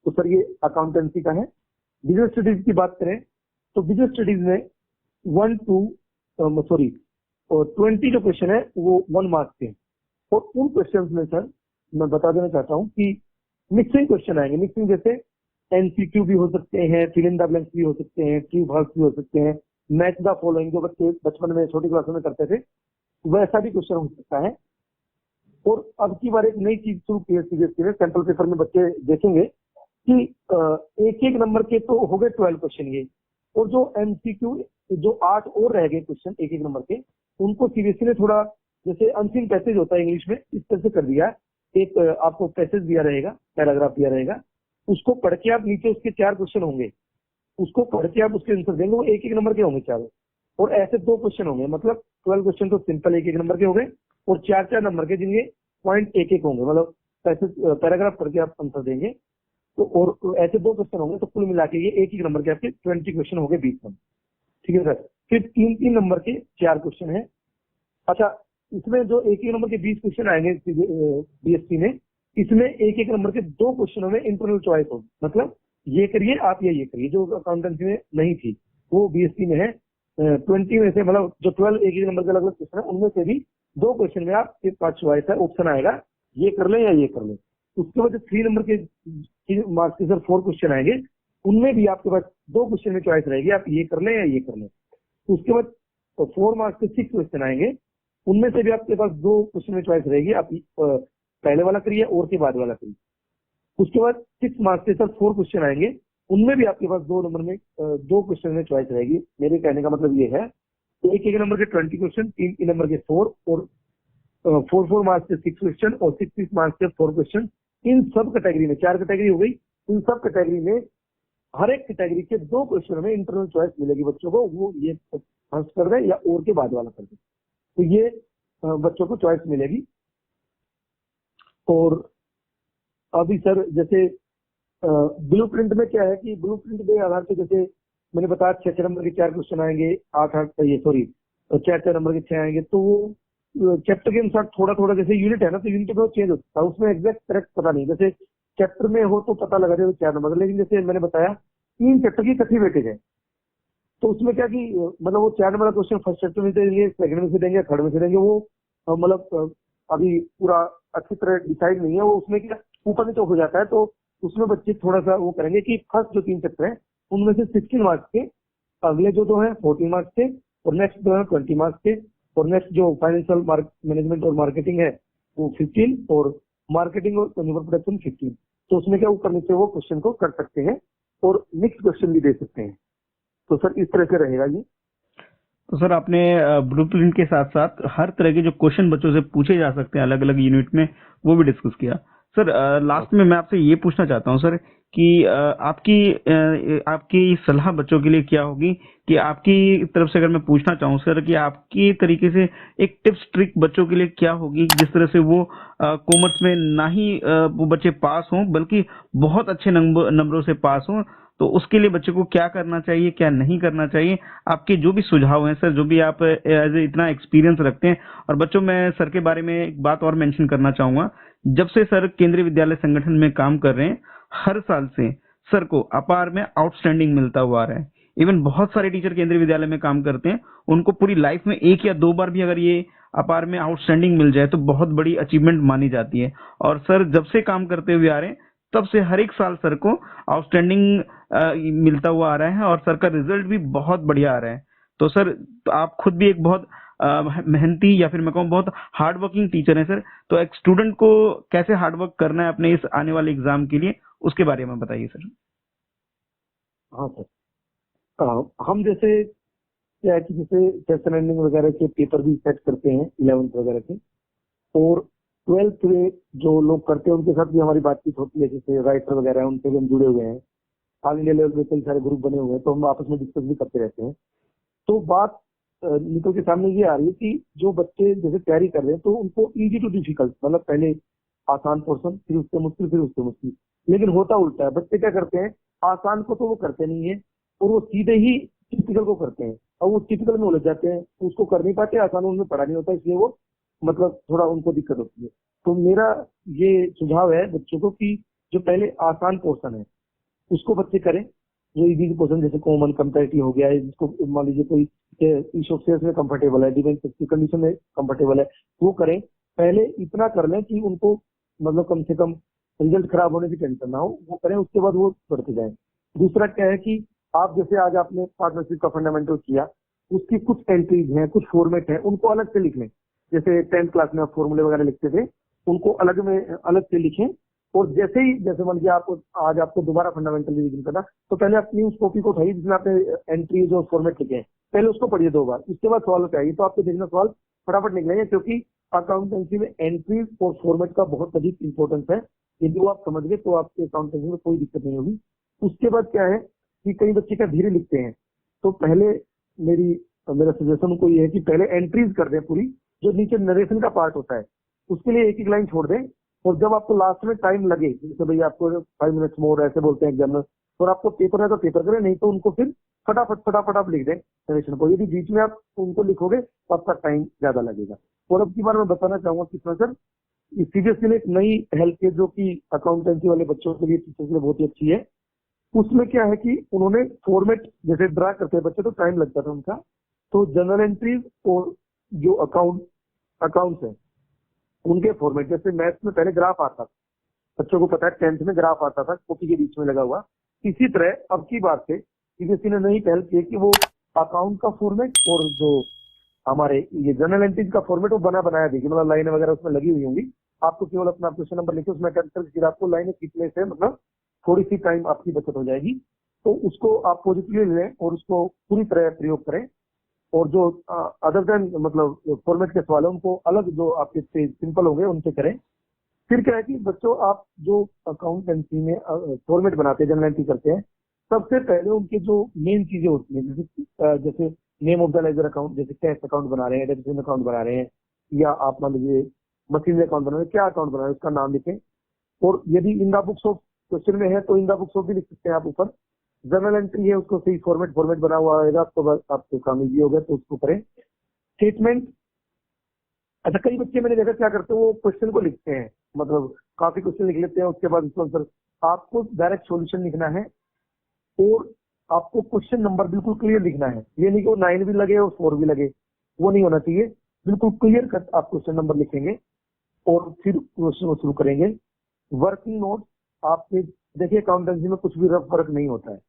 तो सर ये अकाउंटेंसी का है। बिजनेस स्टडीज की बात करें तो बिजनेस स्टडीज में 20 जो क्वेश्चन है वो 1 मार्क्स के। और उन क्वेश्चन में सर मैं बता देना चाहता हूँ कि मिक्सिंग क्वेश्चन आएंगे। मिक्सिंग जैसे एनसीक्यू भी हो सकते हैं, फिल इन द ब्लैंक्स भी हो सकते हैं, ट्रू फॉल्स भी हो सकते हैं, मैच द फॉलोइंग जो बच्चे बचपन में छोटी क्लासों में करते थे, वैसा भी क्वेश्चन हो सकता है। और अब की बार एक नई चीज शुरू की है सीबीएसई ने, सेंट्रल पेपर में बच्चे देखेंगे कि एक नंबर के तो हो गए 12 क्वेश्चन ये, और जो एमसीक्यू जो 8 और रह गए क्वेश्चन एक नंबर के, उनको सीबीएसई ने थोड़ा जैसे अनसीन पैसेज होता है इंग्लिश में, इस तरह से कर दिया है। एक आपको पैसेज दिया रहेगा, पैराग्राफ दिया रहेगा, उसको पढ़ के आप नीचे उसके 4 क्वेश्चन होंगे, उसको पढ़ के आप उसके आंसर देंगे, वो एक नंबर के होंगे चारों। और ऐसे 2 क्वेश्चन होंगे, मतलब 12 क्वेश्चन तो सिंपल एक नंबर के हो गए, और 4 नंबर के जिनके पॉइंट एक होंगे, मतलब पैसेज पैराग्राफ पढ़ के आप आंसर देंगे। तो और ऐसे 2 क्वेश्चन होंगे, तो कुल मिला के ये एक नंबर के आपके 20 क्वेश्चन हो गए 20 नंबर। ठीक है सर। फिर 3 नंबर के 4 क्वेश्चन है। अच्छा, इसमें जो एक नंबर के 20 क्वेश्चन आएंगे बीएससी में, इसमें एक नंबर के 2 क्वेश्चनों में इंटरनल चॉइस होगी, मतलब ये करिए आप या ये करिए, जो अकाउंटेंसी में नहीं थी वो बीएससी में है। 20 में से, मतलब जो 12 एक नंबर के अलग अलग क्वेश्चन है, उनमें से भी 2 क्वेश्चन में आपके पास चॉइस है, ऑप्शन आएगा ये कर लें या ये कर लें। उसके बाद 3 नंबर के मार्क्स के सर 4 क्वेश्चन आएंगे, उनमें भी आपके पास 2 क्वेश्चन में चॉइस रहेगी, आप ये कर लें या ये कर लें। उसके बाद 4 मार्क्स के 6 क्वेश्चन आएंगे, उनमें से भी आपके पास 2 क्वेश्चन में चॉइस रहेगी, आप पहले वाला करिए और के बाद वाला करिए। उसके बाद 6 मार्क्स के सर 4 क्वेश्चन आएंगे, उनमें भी आपके पास 2 नंबर में 2 क्वेश्चन में चॉइस रहेगी। मेरे कहने का मतलब ये है, एक नंबर के 20 क्वेश्चन, 3 नंबर के 4, और 4 मार्क्स के 6 क्वेश्चन और 6 मार्क्स के 4 क्वेश्चन। इन सब कैटेगरी में 4 कैटेगरी हो गई, इन सब कैटेगरी में हर एक कैटेगरी के 2 क्वेश्चन में इंटरनल चॉइस मिलेगी बच्चों को, वो ये आंसर कर दे या और के बाद वाला कर दे, तो ये बच्चों को चॉइस मिलेगी। और अभी सर जैसे ब्लूप्रिंट में क्या है कि ब्लूप्रिंट के आधार पे, जैसे मैंने बताया 6 नंबर के 4 क्वेश्चन आएंगे, 4 नंबर के 6 आएंगे, तो वो चैप्टर के अनुसार थोड़ा थोड़ा, जैसे यूनिट है ना, तो यूनिट में चेंज होता है, उसमें एग्जैक्ट करेक्ट पता नहीं। जैसे चैप्टर में हो तो पता लगा जाए 4 नंबर, लेकिन जैसे मैंने बताया 3 चैप्टर की इकट्ठी वेटेज है, तो उसमें क्या कि मतलब वो 4 नंबर का क्वेश्चन फर्स्ट चैप्टर में देंगे, सेकंड में से देंगे, थर्ड में से देंगे, वो मतलब अभी पूरा अच्छी तरह डिसाइड नहीं है, वो उसमें क्या ऊपर नीचे हो जाता है। तो उसमें बच्चे थोड़ा सा वो करेंगे कि फर्स्ट जो 3 चैप्टर है उनमें से 16 मार्क्स के, अगले जो 2 है 14 मार्क्स के, और नेक्स्ट 2 है 20 मार्क्स के, और नेक्स्ट जो फाइनेंशियल मैनेजमेंट और मार्केटिंग है वो 15, और मार्केटिंग और कंज्यूमर प्रोडक्शन 15। तो उसमें क्या ऊपर नीचे वो क्वेश्चन को कर सकते हैं और मिक्स क्वेश्चन भी दे सकते हैं। तो सर इस तरह से रहेगा ये। तो सर आपने ब्लूप्रिंट के साथ साथ हर तरह के जो क्वेश्चन बच्चों से पूछे जा सकते हैं अलग अलग यूनिट में, वो भी डिस्कस किया। सर लास्ट में मैं आपसे ये पूछना चाहता हूँ सर कि आपकी सलाह बच्चों के लिए क्या होगी, कि आपकी तरफ से अगर मैं पूछना चाहूँ सर कि आपकी तरीके से एक टिप्स ट्रिक बच्चों के लिए क्या होगी, जिस तरह से वो कॉमर्स में ना ही वो बच्चे पास हों बल्कि बहुत अच्छे नंबरों से पास हों, तो उसके लिए बच्चे को क्या करना चाहिए, क्या नहीं करना चाहिए? आपके जो भी सुझाव हैं सर, जो भी आप एज इतना एक्सपीरियंस रखते हैं। और बच्चों, मैं सर के बारे में एक बात और मेंशन करना चाहूंगा, जब से सर केंद्रीय विद्यालय संगठन में काम कर रहे हैं, हर साल से सर को अपार में आउटस्टैंडिंग मिलता हुआ आ रहा है। इवन बहुत सारे टीचर केंद्रीय विद्यालय में काम करते हैं, उनको पूरी लाइफ में 1 या 2 बार भी अगर ये अपार में आउटस्टैंडिंग मिल जाए तो बहुत बड़ी अचीवमेंट मानी जाती है। और सर जब से काम करते हुए आ रहे हैं, तब से हर एक साल सर को आउटस्टैंडिंग मिलता हुआ आ रहा है, और सर का रिजल्ट भी बहुत बढ़िया आ रहा है। तो सर आप खुद भी एक बहुत मेहनती, या फिर मैं कहूँ बहुत हार्ड वर्किंग टीचर हैं सर, तो एक स्टूडेंट को कैसे हार्ड वर्क करना है अपने इस आने वाले एग्जाम के लिए, उसके बारे में बताइए सर। हाँ सर, हम जैसे क्या है कि जैसे सेशन एंडिंग वगैरह के पेपर भी सेट करते हैं 11th वगैरह के, और 12th में जो लोग करते हैं उनके साथ भी हमारी बातचीत होती है, जैसे राइटर वगैरह हैं उनसे भी हम जुड़े हुए हैं, ऑल इंडिया लेवल पे कई सारे ग्रुप बने हुए हैं, तो हम आपस में डिस्कस भी करते रहते हैं। तो बात निकल के सामने ये आ रही है कि जो बच्चे जैसे तैयारी कर रहे हैं तो उनको इजी टू डिफिकल्ट, मतलब पहले आसान पोर्शन, फिर उससे मुश्किल, फिर उससे मुश्किल। लेकिन होता उल्टा है, बच्चे क्या करते हैं, आसान को तो वो करते नहीं है और वो सीधे ही टिपिकल को करते हैं, और वो टिपिकल में उलझ जाते हैं, उसको कर नहीं पाते, आसान उनमें पढ़ा नहीं होता, इसलिए वो मतलब थोड़ा उनको दिक्कत होती है। तो मेरा ये सुझाव है बच्चों को कि जो पहले आसान पोर्शन है उसको बच्चे करें, जो इजी पोर्शन जैसे कॉमन कंपैरेटिव हो गया है, जिसको मान लीजिए कोई ईश ऑफ सेल्स में कंफर्टेबल है, डिफेंस की कंडीशन में कंफर्टेबल है, वो करें। पहले इतना कर लें कि उनको मतलब कम से कम रिजल्ट खराब होने की टेंशन ना हो, वो करें, उसके बाद वो बढ़ते जाएं। दूसरा क्या है कि आप जैसे आज आपने पार्टनरशिप का फंडामेंटल किया, उसकी कुछ एंट्रीज हैं, कुछ फॉर्मेट है, उनको अलग से लिख लें। जैसे 10th क्लास में आप फॉर्मूले वगैरह लिखते थे, उनको अलग से लिखें। और जैसे ही, जैसे मान लीजिए आपको आज आपको दोबारा फंडामेंटल रिवीजन करना, तो पहले अपनी उस कॉपी को उठाइए जिसमें आपने एंट्रीज और फॉर्मेट लिखे हैं, पहले उसको पढ़िए 2 बार, उसके बाद सवाल उठाइए, तो आपको देखना सवाल फटाफट निकलेंगे, क्योंकि अकाउंटेंसी में एंट्रीज और फॉर्मेट का बहुत अधिक इंपॉर्टेंस है। यदि वो आप समझ गए तो आपके अकाउंटेंसी में कोई दिक्कत नहीं होगी। उसके बाद क्या है कि कई बच्चे क्या धीरे लिखते हैं, तो पहले मेरा सजेशन उनको ये है कि पहले एंट्रीज कर दें पूरी, जो नीचे नरेशन का पार्ट होता है उसके लिए एक एक लाइन छोड़ दें, और जब आपको लास्ट में टाइम लगे, जैसे भाई आपको 5 मिनट्स मोर ऐसे बोलते हैं एग्जामिनर, और आपको पेपर है तो पेपर करें, नहीं तो उनको फिर फटाफट आप लिख दें नरेशन को। यदि बीच में आप उनको लिखोगे तो आपका टाइम ज्यादा लगेगा। और अब की बार मैं बताना चाहूंगा कि सर सीबीएसई ने एक नई हेल्प है जो कि अकाउंटेंसी वाले बच्चों के लिए, टीचर्स के लिए बहुत ही अच्छी है। उसमें क्या है कि उन्होंने फॉर्मेट जैसे ड्रा करते हैं बच्चे, तो टाइम लगता था उनका, तो जनरल एंट्रीज और जो अकाउंट्स है उनके फॉर्मेट, जैसे मैथ्स में पहले ग्राफ आता था, बच्चों को पता है 10th में ग्राफ आता था कॉपी के बीच में लगा हुआ, इसी तरह अब की बात से सीबीएसई ने नई पहल की कि वो अकाउंट का फॉर्मेट और जो हमारे ये जनरल एंट्रीज का फॉर्मेट वो बनाया देगी, मतलब लाइनें वगैरह उसमें लगी हुई होंगी, आपको केवल अपना क्वेश्चन नंबर लिखे उसमें कैंसिल, फिर आपको लाइनें खींचने से मतलब थोड़ी सी टाइम आपकी बचत हो जाएगी। तो उसको आप पॉजिटिवली लें और उसको पूरी तरह प्रयोग करें। और जो अदर देन मतलब फॉर्मेट के सवाल है उनको अलग, जो आपके सिंपल होंगे उनसे करें। फिर क्या है कि बच्चों आप जो अकाउंटेंसी में फॉर्मेट बनाते हैं, जनरल एंट्री करते हैं, सबसे पहले उनके जो मेन चीजें होती हैं, जैसे name of the ledger account, जैसे कैश अकाउंट बना रहे हैं, डेबिट अकाउंट बना रहे हैं, या आप मान लीजिए मशीनरी अकाउंट बना रहे हैं, क्या अकाउंट बना रहे हैं उसका नाम लिखें। और यदि in the books of question में है तो इन द बुक्स ऑफ भी लिख सकते हैं आप ऊपर। जनरल एंट्री है उसको सही फॉर्मेट बना हुआ आएगा, आपको बस आपको काम इजी होगा, तो उसको करें। स्टेटमेंट, अच्छा कई बच्चे मैंने देखा क्या करते हैं, वो क्वेश्चन को लिखते हैं, मतलब काफी क्वेश्चन लिख लेते हैं, उसके बाद उसका आंसर। आपको डायरेक्ट सॉल्यूशन लिखना है और आपको क्वेश्चन नंबर बिल्कुल क्लियर लिखना है, ये नहीं कि वो 9 भी लगे और 4 भी लगे, वो नहीं होना चाहिए। बिल्कुल क्लियर कट आप क्वेश्चन नंबर लिखेंगे और फिर क्वेश्चन को शुरू करेंगे। वर्किंग नोट, आपके देखिए अकाउंटेंसी में कुछ भी रफ वर्क नहीं होता है।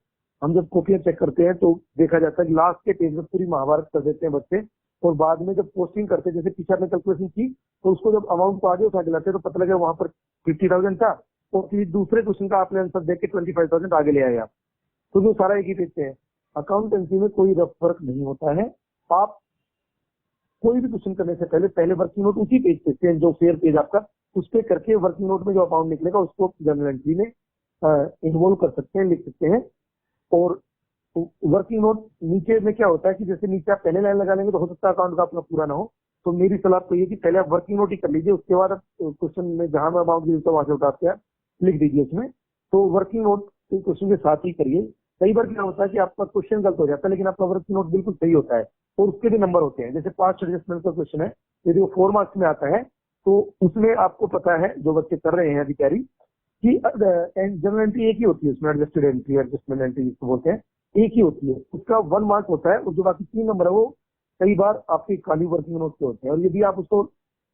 हम जब कॉपियां चेक करते हैं तो देखा जाता है कि लास्ट के पेज में पूरी महाभारत कर देते हैं बच्चे, और बाद में जब पोस्टिंग करते हैं, जैसे टीचर ने कैलकुलेशन की तो उसको जब अमाउंट को आगे उठा के लाते हैं तो पता लगे वहां पर 50,000 था, और फिर दूसरे क्वेश्चन का आपने आंसर देख के 25,000 आगे ले आए आप, तो जो सारा एक ही पेज पे है। अकाउंटेंसी में कोई रफ वर्क नहीं होता है। आप कोई भी क्वेश्चन करने से पहले वर्किंग नोट उसी पेज पे, जो फेयर पेज आपका, उस पर करके वर्किंग नोट में जो अमाउंट निकलेगा उसको जनरल एंट्री में इन्वॉल्व कर सकते हैं, लिख सकते हैं। और वर्किंग नोट नीचे में क्या होता है कि जैसे नीचे आप पहले लाइन लगा लेंगे तो हो सकता है अकाउंट का अपना पूरा ना हो, तो मेरी सलाह तो ये कि पहले आप वर्किंग नोट ही कर लीजिए, उसके बाद आप क्वेश्चन में जहां में अमाउंट दी वहां से उठा के आप लिख दीजिए उसमें। तो वर्किंग नोट क्वेश्चन के साथ ही करिए। कई बार क्या होता है कि आपका क्वेश्चन गलत हो जाता है लेकिन आपका वर्किंग नोट बिल्कुल सही होता है, और उसके भी नंबर होते हैं। जैसे पास्ट एडजस्टमेंट का क्वेश्चन है, यदि वो 4 मार्क्स में आता है तो उसमें आपको पता है, जो बच्चे कर रहे हैं अधिकारी, कि जनरल एंट्री एक ही होती है, उसमें एडजस्टेड एंट्री, एडजस्टमेंट एंट्री जिसको बोलते हैं, एक ही होती है, उसका 1 मार्क होता है, और जो बाकी 3 नंबर है वो कई बार आपके खाली वर्किंग नोट के होते हैं। और यदि आप उसको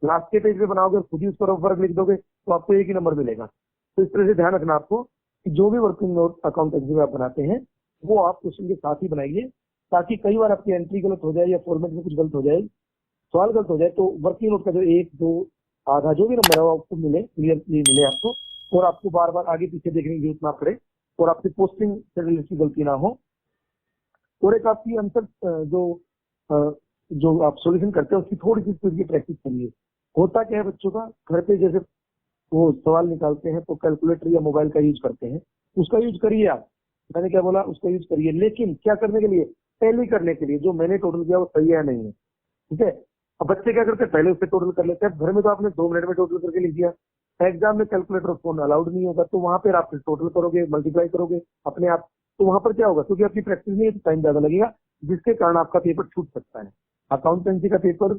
लास्ट के पेज पे बनाओगे, खुद ही उस पर वर्क लिख दोगे, तो आपको एक ही नंबर मिलेगा। तो इस तरह से ध्यान रखना आपको कि जो भी वर्किंग नोट अकाउंटेंसी में आप बनाते हैं वो आप क्वेश्चन के साथ ही बनाइए, ताकि कई बार आपकी एंट्री गलत हो जाए या फॉर्मेट में कुछ गलत हो जाए, सवाल गलत हो जाए, तो वर्किंग नोट का जो 1, 2, आधा जो भी नंबर है वो आपको मिले, क्लियरली मिले आपको, और आपको बार बार आगे पीछे देखने की जरूरत ना पड़े, और आपकी पोस्टिंग से रिलेटेड गलती ना हो। और एक आपकी आंसर जो जो आप सॉल्यूशन करते हैं उसकी थोड़ी सी स्पीड की प्रैक्टिस करिए। होता क्या है बच्चों का, घर पे जैसे वो सवाल निकालते हैं तो कैलकुलेटर या मोबाइल का यूज करते हैं, उसका यूज करिए आप, मैंने क्या बोला, उसका यूज करिए, लेकिन क्या करने के लिए, टैली करने के लिए, जो मैंने टोटल किया वो सही है नहीं है, ठीक है। अब बच्चे क्या करते हैं, पहले उससे टोटल कर लेते हैं, घर में तो आपने 2 मिनट में टोटल करके लिख दिया, एग्जाम में कैलकुलेटर फोन अलाउड नहीं होगा, तो वहां पर आप टोटल करोगे, मल्टीप्लाई करोगे अपने आप, तो वहां पर क्या होगा, क्योंकि आपकी प्रैक्टिस नहीं है तो टाइम ज्यादा लगेगा, जिसके कारण आपका पेपर छूट सकता है। अकाउंटेंसी का पेपर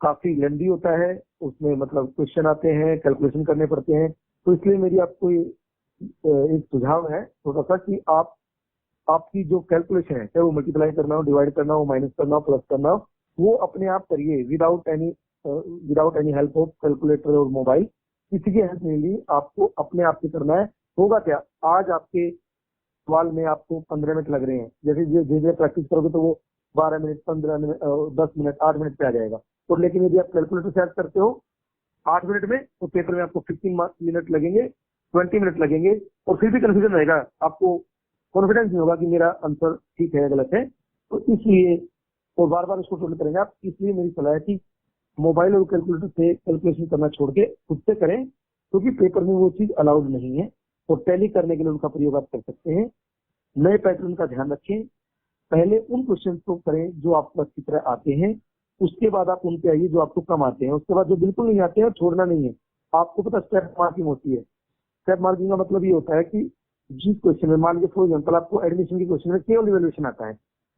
काफी लेंदी होता है, उसमें मतलब क्वेश्चन आते हैं, कैलकुलेशन करने पड़ते हैं, तो इसलिए मेरी आपको एक सुझाव है छोटा सा कि आप आपकी जो कैलकुलेशन है, चाहे वो मल्टीप्लाई करना हो, डिवाइड करना हो, माइनस करना हो, प्लस करना हो, वो अपने आप करिए without any help of calculator और मोबाइल, किसी की हेल्प नहीं ली, आपको अपने आप से करना है। होगा क्या, आज आपके सवाल में आपको 15 मिनट लग रहे हैं, जैसे धीरे धीरे प्रैक्टिस करोगे तो वो 12 मिनट, 15 मिनट, 10 मिनट, 8 मिनट पे आ जाएगा। और लेकिन यदि आप कैलकुलेटर से याद करते हो 8 मिनट में, तो पेपर में आपको 15 मिनट लगेंगे, 20 मिनट लगेंगे, और फिर भी कंफ्यूजन रहेगा, आपको कॉन्फिडेंस नहीं होगा कि मेरा आंसर ठीक है या गलत है। तो इसलिए, और बार बार उसको टोटल करेंगे आप, इसलिए मेरी सलाह है कि मोबाइल और कैलकुलेटर से कैलकुलेशन करना छोड़ के खुद से करें, क्योंकि पेपर में वो चीज अलाउड नहीं है। और टैली करने के लिए उनका प्रयोग आप कर सकते हैं। नए पैटर्न का ध्यान रखें, पहले उन क्वेश्चन को करें जो आपको अच्छी तरह आते हैं, उसके बाद आप उन पे आइए जो आपको कम आते हैं, उसके बाद जो बिल्कुल नहीं आते हैं छोड़ना नहीं है। आपको पता स्टेप मार्किंग होती है, स्टेप मार्किंग का मतलब ये होता है कि जिस क्वेश्चन में, मान लीजिए फॉर एग्जाम्पल आपको एडमिशन के क्वेश्चन में केवल रिवोल्यूशन आता है,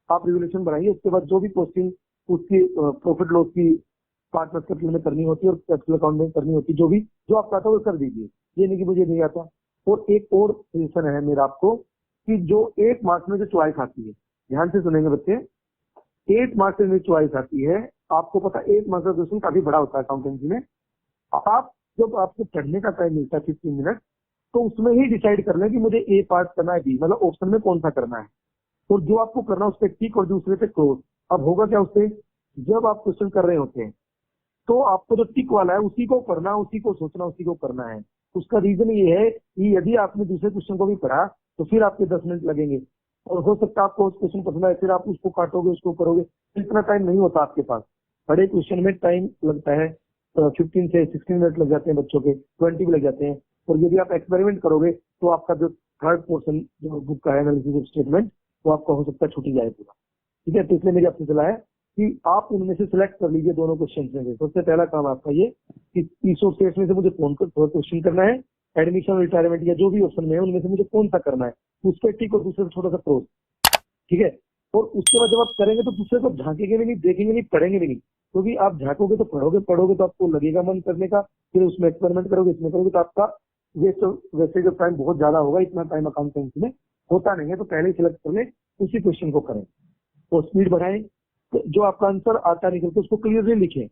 आप रिवोल्यूशन बनाइए, उसके बाद जो भी क्वेश्चन उसकी प्रॉफिट लॉस की पार्टनर्स कैपिटल में करनी होती है और कैपिटल अकाउंट में करनी होती है, जो आपको आता है वो कर दीजिए, ये नहीं कि मुझे नहीं आता। और एक और सजेशन है मेरा आपको, कि जो 8 मार्क्स में जो चॉइस आती है, ध्यान से सुनेंगे बच्चे, 8 मार्क्स में चॉइस आती है, आपको पता 8 मार्क्स का क्वेश्चन काफी बड़ा होता है अकाउंटेंसी में। आप जब आपको पढ़ने का टाइम मिलता है 15 मिनट, तो उसमें ही डिसाइड कर लें कि मुझे ए पार्ट करना है, बी, मतलब ऑप्शन में कौन सा करना है, और जो आपको करना है उस पर टिक और दूसरे पे क्रॉस। अब होगा क्या उससे, जब आप क्वेश्चन कर रहे होते हैं तो आपको जो टिक वाला है उसी को करना, उसी को सोचना, उसी को करना है। उसका रीजन ये है कि यदि आपने दूसरे क्वेश्चन को भी पढ़ा तो फिर आपके 10 मिनट लगेंगे, और हो सकता है आपको उस क्वेश्चन पसंद आए, फिर आप उसको काटोगे, उसको करोगे, इतना टाइम नहीं होता आपके पास। बड़े क्वेश्चन में टाइम लगता है 15 से 16 मिनट लग जाते हैं, बच्चों के 20 भी लग जाते हैं। और यदि आप एक्सपेरिमेंट करोगे तो आपका जो थर्ड पोर्शन जो बुक का है एनालिसिस स्टेटमेंट, वो आपका हो सकता है छूट ही जाए पूरा, ठीक है। तो इसलिए मेरी आपसे सलाह है कि आप उनमें से सिलेक्ट कर लीजिए दोनों क्वेश्चन में से। सबसे पहला काम आपका ये कि 300 में से मुझे कौन क्वेश्चन करना है, एडमिशन, रिटायरमेंट या जो भी ऑप्शन में है उनमें से मुझे कौन सा करना है, उस पर टिक और दूसरे से छोटा सा क्रॉस, ठीक है। और उसके बाद जब आप करेंगे तो दूसरे को झांकेंगे भी नहीं, देखेंगे नहीं, पढ़ेंगे भी नहीं, क्योंकि आप झांकोगे तो पढ़ोगे तो आपको लगेगा मन करने का, फिर उसमें एक्सपेरिमेंट करोगे, इसमें करोगे, तो आपका वैसे जो टाइम बहुत ज्यादा होगा, इतना टाइम अकाउंटेंसी में होता नहीं है। तो पहले ही सिलेक्ट कर ले, उसी क्वेश्चन को करें, तो स्पीड बढ़ाएं, तो जो आपका आंसर आता निकल के उसको क्लियरली लिखें।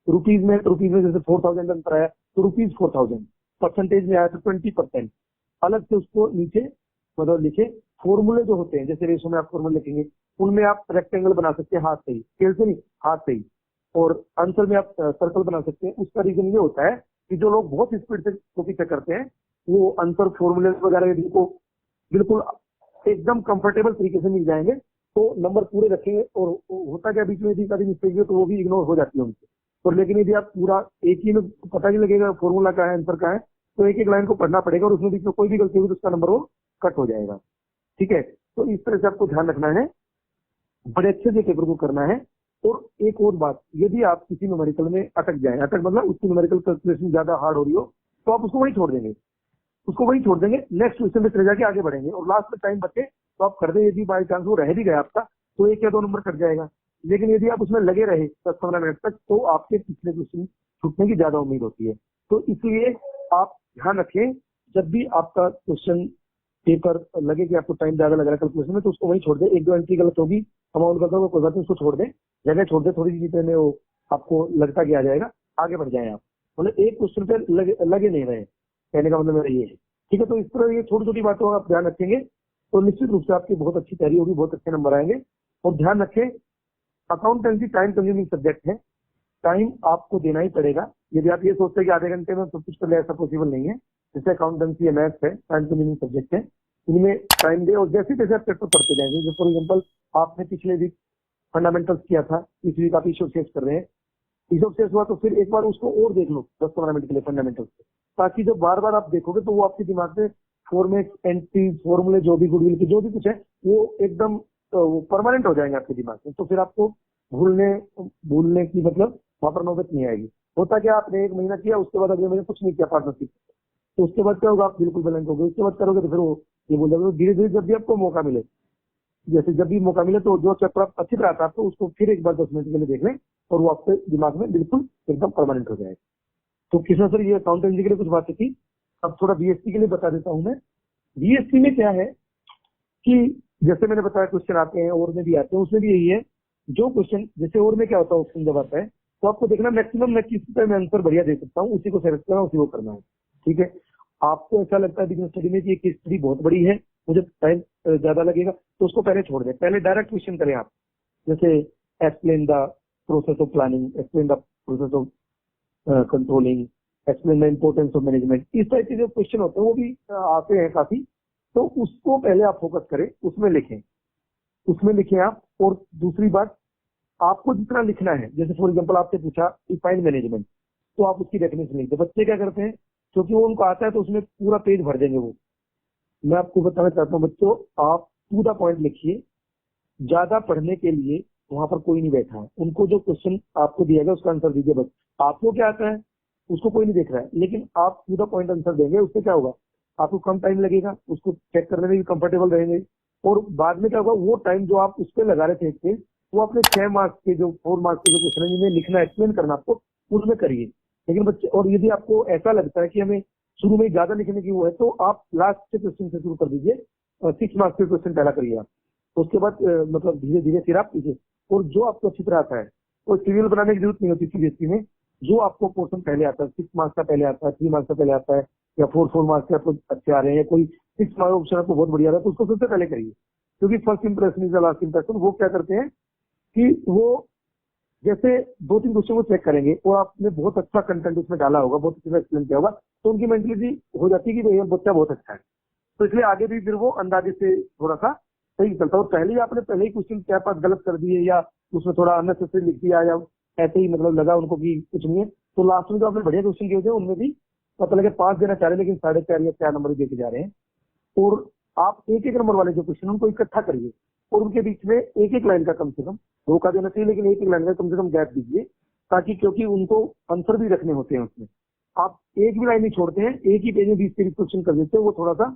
रुपीज में जैसे 4000 आंसर आया तो ₹4000, परसेंटेज में आया तो 20%, अलग से उसको नीचे मतलब लिखे। फॉर्मूले जो होते हैं, जैसे रेशो में आप फॉर्मूले लिखेंगे, उनमें आप रेक्टेंगल बना सकते हैं हाथ से ही, स्केल से नहीं, हाथ से ही। और आंसर में आप सर्कल बना सकते हैं। उसका रीजन ये होता है कि जो लोग बहुत स्पीड से कॉपी चेक करते हैं, वो आंसर फॉर्मूले वगैरह यदि को बिल्कुल एकदम कंफर्टेबल तरीके से मिल जाएंगे तो नंबर पूरे रखेंगे। और होता क्या, बीच में यदि कभी मिस्टेक हो तो वो भी इग्नोर हो जाती है उनसे। और लेकिन यदि आप पूरा एक ही में पता नहीं लगेगा फॉर्मूला का है, आंसर का है, तो एक एक लाइन को पढ़ना पड़ेगा, और उसमें बीच में कोई भी गलती होगी तो उसका नंबर वो कट हो जाएगा, ठीक है। तो इस तरह से आपको ध्यान रखना है, बड़े अच्छे से पेपर को करना है। और एक और बात, यदि आप किसी न्यूमेरिकल में अटक जाए, अटक मतलब उसकी न्यूमेरिकल कैलकुलेशन ज्यादा हार्ड हो रही हो, तो आप उसको वहीं छोड़ देंगे, नेक्स्ट क्वेश्चन में चले जाके आगे बढ़ेंगे, और लास्ट में टाइम बचे तो आप कर दे। यदि बाई चांस वो रह भी गया आपका, तो 1 या 2 नंबर कट जाएगा। लेकिन यदि आप उसमें लगे रहे 10-15 मिनट तक, तो आपके पिछले क्वेश्चन छूटने की ज्यादा उम्मीद होती है। तो इसलिए आप ध्यान रखें, जब भी आपका क्वेश्चन पेपर लगे कि आपको टाइम ज्यादा लग रहा है कैलकुलेशन में, तो उसको वहीं छोड़ दे। 1-2 एंट्री गलत होगी, अमाउंट गलत होगा, कोई बात नहीं, उसको छोड़ दे, जगह छोड़ दे थोड़ी सी, जितने में वो आपको लगता कि आ जाएगा, आगे बढ़ जाए आप। मतलब एक क्वेश्चन पे लगे नहीं रहे, कहने का मतलब मेरा ये है, ठीक है। तो इस तरह ये छोटी छोटी बातों आप ध्यान रखेंगे तो निश्चित रूप से आपकी बहुत अच्छी तैयारी होगी, बहुत अच्छे नंबर आएंगे। और ध्यान रखें, अकाउंटेंसी टाइम कंज्यूमिंग सब्जेक्ट है, टाइम आपको देना ही पड़ेगा। यदि आप ये सोचते हैं कि आधे घंटे में सब कुछ कर ले, ऐसा पॉसिबल नहीं है। जैसे अकाउंटेंसी है, मैथ्स है, टाइम कंज्यूमिंग सब्जेक्ट है, इनमें टाइम दे, और जैसे जैसे आप पेपर पढ़ते जाएंगे, जैसे फॉर एग्जाम्पल आपने पिछले वीक फंडामेंटल्स किया था, इस वीक आप ईशो शेष कर रहे हैं, ईशो शेष हुआ तो फिर एक बार उसको और देख लो 10-15 मिनट के लिए फंडामेंटल्स, ताकि जब बार बार आप देखोगे तो वो आपके दिमाग में फॉर्मेट एंट्री फॉर्मूले जो भी गुडविल के जो भी कुछ है वो एकदम परमानेंट हो जाएंगे आपके दिमाग में। तो फिर आपको भूलने की मतलब वहां पर नौबत नहीं आएगी। होता क्या, आपने 1 महीना किया, उसके बाद अगले महीने कुछ नहीं किया पार्टनरशिप, तो उसके बाद क्या होगा, आप बिल्कुल ब्लैंक हो गए। उसके बाद करोगे तो फिर वो ये बोल जाओगे। धीरे धीरे जब भी आपको मौका मिले, जैसे जब भी मौका मिले तो जो चैप्टर आप अच्छी तरह आता है आपको उसको फिर एक बार 10 मिनट के लिए देख लें और वो आपके दिमाग में बिल्कुल एकदम परमानेंट हो जाएगा। तो कृष्णा सर ये अकाउंटेंसी के लिए कुछ बातें थी, अब थोड़ा बीएससी के लिए बता देता हूँ मैं। बीएससी में क्या है कि जैसे मैंने बताया क्वेश्चन आते हैं और में भी आते हैं, उसमें भी यही है जो क्वेश्चन, जैसे और में क्या होता है ऑप्शन जब आता है तो आपको देखना मैक्सिमम मैं किस पे मैं आंसर बढ़िया दे सकता हूँ, उसी को सेलेक्ट करना, उसी को करना है। ठीक है, आपको ऐसा लगता है बिजनेस स्टडी में कि केस स्टडी बहुत बड़ी है, मुझे टाइम ज्यादा लगेगा, तो उसको पहले छोड़ दें, पहले डायरेक्ट क्वेश्चन करें आप। जैसे explain the process of planning, explain the process of controlling, explain the importance of management, इस टाइप के जो क्वेश्चन होते हैं वो भी आते हैं काफी, तो उसको पहले आप फोकस करें, उसमें लिखें आप। और दूसरी बात, आपको जितना लिखना है, जैसे फॉर एग्जांपल आपसे पूछा डिफाइन मैनेजमेंट, तो आप उसकी डेफिनेशन लिखते। बच्चे क्या करते हैं, क्योंकि वो उनको आता है तो उसमें पूरा पेज भर देंगे वो। मैं आपको बताना चाहता हूँ बच्चों, आप टू द पॉइंट लिखिए। ज्यादा पढ़ने के लिए वहां पर कोई नहीं बैठा है, उनको जो क्वेश्चन आपको दिया गया उसका आंसर दीजिए बस। आपको क्या आता है उसको कोई नहीं देख रहा है, लेकिन आप टू द पॉइंट आंसर देंगे, उससे क्या होगा, आपको कम टाइम लगेगा, उसको चेक करने में भी कंफर्टेबल रहेंगे। और बाद में क्या होगा, वो टाइम जो आप उस पर लगा रहे थे एक पेज, वो अपने 6 मार्क्स के जो 4 मार्क्स के जो क्वेश्चन है जिन्हें लिखना एक्सप्लेन करना आपको, उसमें करिए। लेकिन बच्चे, और यदि आपको ऐसा लगता है कि हमें शुरू में ज्यादा लिखने की वो है, तो आप लास्ट के क्वेश्चन से शुरू कर दीजिए, 6 मार्क्स के क्वेश्चन पहला करिए आप, उसके बाद मतलब धीरे धीरे फिर आप कीजिए। और जो आपको अच्छी तरह आता है, कोई सीरियल बनाने की जरूरत नहीं होती सीबीएसई में, जो आपको पोर्शन पहले आता है, 6 मार्क्स का पहले आता है, 3 मार्क्स का पहले आता है, या 4 मार्क्स के आपको अच्छे आ रहे हैं, कोई 6 मार्क्स ऑप्शन आपको बहुत बढ़िया आ रहा है, तो उसको सबसे पहले करिए। क्योंकि first impression is the last impression. वो क्या करते हैं कि वो जैसे 2-3 क्वेश्चन को चेक करेंगे और आपने बहुत अच्छा कंटेंट उसमें डाला होगा, बहुत अच्छे से एक्सप्लेन किया होगा, तो उनकी मेंटलिटी हो जाती है कि भैया बच्चा बहुत अच्छा है, तो इसलिए आगे भी फिर वो अंदाजे से थोड़ा सा सही चलता है। और पहले ही क्वेश्चन क्या पास गलत कर दिए, या उसमें थोड़ा अननेसेसरी लिख दिया, या ऐसे ही मतलब लगा उनको कि कुछ नहीं है, तो लास्ट में जो आपने बढ़िया क्वेश्चन किए होते हैं उनमें भी पता लगे 5 देना चाह रहे हैं लेकिन 4.5 या 4 नंबर देके जा रहे हैं। और आप एक एक नंबर वाले जो क्वेश्चन उनको इकट्ठा करिए और उनके बीच में एक एक लाइन का कम से कम, धोखा देना चाहिए लेकिन एक एक लाइन का कम से कम गैप दीजिए, ताकि क्योंकि उनको आंसर भी रखने होते हैं उसमें। आप एक भी लाइन नहीं छोड़ते हैं, एक ही पेज में 20-30 क्वेश्चन कर देते हैं, वो थोड़ा सा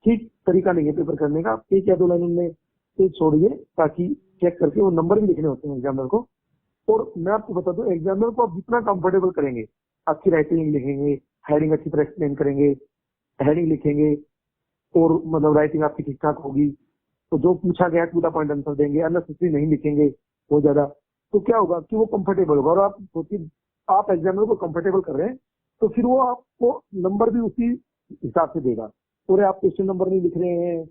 ठीक तरीका नहीं है पेपर करने का। आप 1 या 2 लाइन उनमें पेज छोड़िए, ताकि चेक करके वो नंबर भी लिखने होते हैं एग्जामिनर को। और मैं आपको बता दूं, एग्जामिनर को आप जितना कंफर्टेबल करेंगे, अच्छी राइटिंग लिखेंगे, हेडिंग अच्छी तरह एक्सप्लेन करेंगे, हेडिंग लिखेंगे, और मतलब राइटिंग आपकी ठीक ठाक होगी, तो जो पूछा गया पूरा पॉइंट आंसर देंगे, अननेसेसरी नहीं लिखेंगे बहुत ज्यादा, तो क्या होगा कि वो कंफर्टेबल होगा। और आप एग्जामिनर को कंफर्टेबल कर रहे हैं तो फिर वो आपको नंबर भी उसी हिसाब से देगा। पूरे आप क्वेश्चन नंबर नहीं लिख रहे हैं